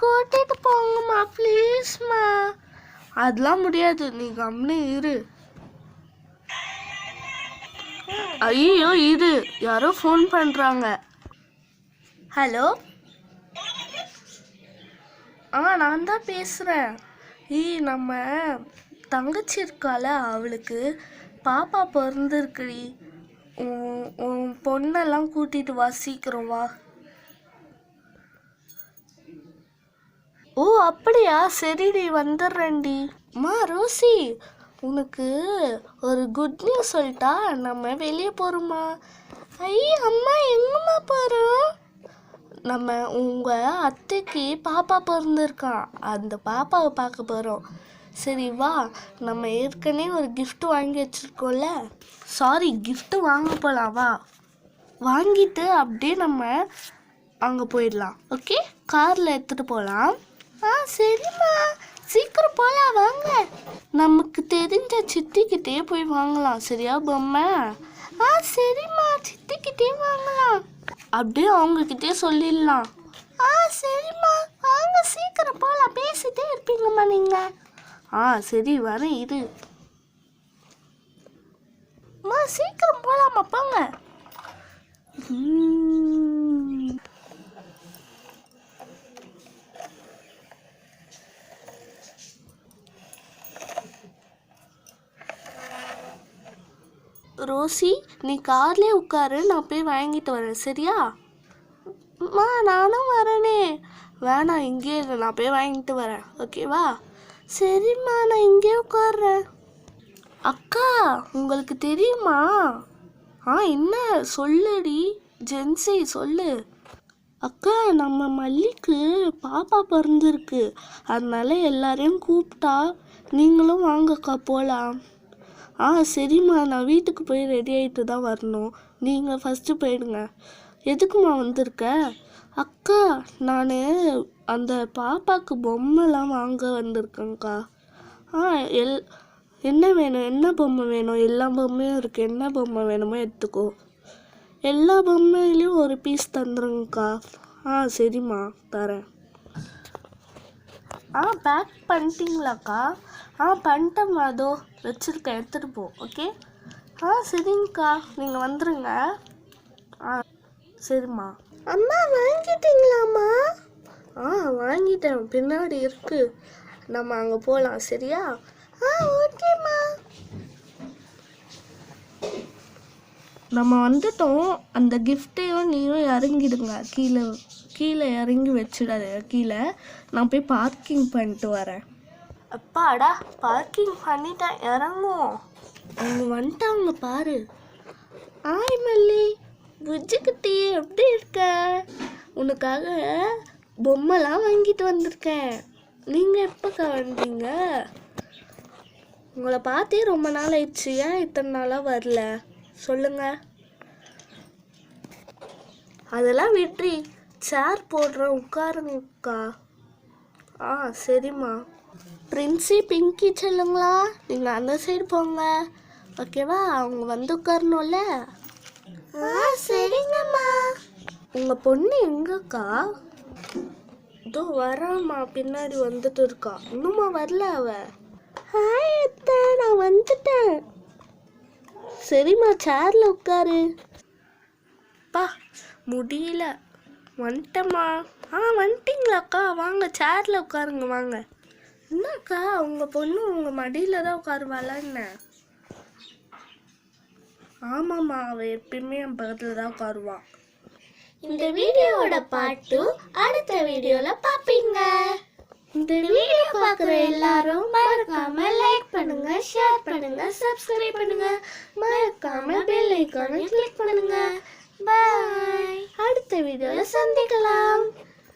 கூட்டிட்டு போங்கம்மா ப்ளீஸ்மா. அதெல்லாம் முடியாது, நீ கம்முன்னு இரு. ஐயோ இரு, யாரோ ஃபோன் பண்ணுறாங்க. ஹலோ, நான் தான் பேசுகிறேன். நம்ம தங்கச்சி இருக்கால, அவளுக்கு பாப்பா பிறந்திருக்குடி. உன் பொண்ணெல்லாம் கூட்டிட்டு வா, சீக்கிரம் வா. ஓ அப்படியா, சரிடி வந்துடுறேன்டி. அம்மா ரோசி, உனக்கு ஒரு குட் நியூஸ் சொல்லிட்டா, நம்ம வெளியே போகிறோமா. அம்மா எங்கம்மா போகிறோம்? நம்ம உங்கள் அத்தைக்கு பாப்பா பிறந்திருக்கான், அந்த பாப்பாவை பார்க்க போகிறோம். சரி வா, நம்ம ஏற்கனவே ஒரு gift வாங்கி வச்சுருக்கோம்ல. சாரி, gift வாங்க போகலாம், வா. வாங்கிட்டு அப்படியே நம்ம அங்கே போயிடலாம். ஓகே, காரில் எடுத்துகிட்டு போகலாம். சரிம்மா, சீக்கிரம் போகலாம் வாங்க. நமக்கு தெரிஞ்ச சித்திக்கிட்டே போய் வாங்கலாம், சரியா பொம்மை? சரிம்மா, சித்திக்கிட்டே வாங்கலாம். அப்படியே அவங்கக்கிட்டே சொல்லிடலாம். சரிம்மா, வாங்க சீக்கிரம் போகலாம். பேசிட்டே இருப்பீங்கம்மா நீங்கள். சரி வரேன் இரு. அம்மா சீக்கிரம் போகலாமா, போங்க. ரோசி, நீ கார்லேயே உட்காரு, நான் போய் வாங்கிட்டு வரேன், சரியா? அம்மா நானும் வரேனே. வேணாம், இங்கே இல்லை, நான் போய் வாங்கிட்டு வரேன், ஓகேவா? சரிம்மா, நான் இங்கே உட்கார்றேன். அக்கா, உங்களுக்கு தெரியுமா? என்ன சொல்லுடி ஜென்சி, சொல்லு. அக்கா, நம்ம மல்லிக்கு பாப்பா பிறந்திருக்கு, அதனால எல்லாரையும் கூப்பிட்டா நீங்களும் வாங்கக்கா போகலாம். சரிம்மா, நான் வீட்டுக்கு போய் ரெடி ஆகிட்டு தான் வரணும், நீங்கள் ஃபஸ்ட்டு போயிடுங்க. எதுக்குமா வந்திருக்க? அக்கா, நான் அந்த பாப்பாவுக்கு பொம்மைலாம் வாங்க வந்திருக்கேங்க்கா. என்ன வேணும், என்ன பொம்மை வேணும்? எல்லா பொம்மையும் இருக்குது, என்ன பொம்மை வேணுமோ எடுத்துக்கோ. எல்லா பொம்மையிலையும் ஒரு பீஸ் தந்துருங்கக்கா. சரிம்மா, தரேன். பேக் பண்ணிட்டீங்களாக்கா? பண்ணிட்டேம்மா, அதோ வச்சுருக்கேன், எடுத்துகிட்டு போ. ஓகே, சரிங்கக்கா, நீங்கள் வந்துடுங்க. சரிம்மா. அம்மா வாங்கிட்டீங்களாம்மா? வாங்கிட்டேன், பின்னாடி இருக்கு, நம்ம அங்கே போகலாம், சரியா? ஓகேம்மா. நம்ம வந்துட்டோம். அந்த கிஃப்டையும் நீயும் இறங்கிடுங்க, கீழே கீழே இறங்கி வச்சுடாது கீழே. நான் போய் பார்க்கிங் பண்ணிட்டு வரேன். அப்பாடா, பார்க்கிங் பண்ணிட்டேன், இறங்கும். அவங்க வந்துட்டாங்க பாரு. மல்லி, புஜ்ஜிக்குட்டி எப்படி இருக்க? உனக்காக பொம்மைலாம் வாங்கிட்டு வந்திருக்கேன். நீங்கள் எப்போக்கா வந்தீங்க? உங்களை பார்த்தே ரொம்ப நாள் ஆயிடுச்சு, ஏன் இத்தனை நாளாக வரல சொல்லுங்க. அதெல்லாம் விட்ரி, சேர் போடுறேன், உட்காருங்கக்கா. சரிம்மா. பிரின்சி, பிங்கி சொல்லுங்களா, நீங்கள் அந்த சைடு போங்க, ஓகேவா? அவங்க வந்து உட்காரணும்ல. சரிங்கம்மா. உங்கள் பொண்ணு எங்கக்கா? இதோ வராம்மா, பின்னாடி வந்துட்டு இருக்கா. இன்னுமா வரல அவ? அத்தை, நான் வந்துட்டேன். சரிம்மா, சேரில் உட்காரு. பா முடியல, வந்துட்டம்மா. வந்துட்டிங்களாக்கா? வாங்க சேரில் உட்காருங்க, வாங்க. என்னக்கா, உங்கள் பொண்ணு உங்கள் மடியில் தான் உட்காருவாளா என்ன? ஆமாம்மா, அவள் எப்பயுமே என் பக்கத்தில் தான் உட்காருவான். இந்த வீடியோவோட பாட்டு அடுத்த வீடியோவில் பார்ப்பீங்க. இந்த வீடியோ பார்க்குற எல்லாரும் மறக்காம லைக் பண்ணுங்க, ஷேர் பண்ணுங்க, சப்ஸ்கிரைப் பண்ணுங்க, மறக்காம பெல் ஐகானை கிளிக் பண்ணுங்க. பாய். அடுத்த வீடியோவில் சந்திக்கலாம்.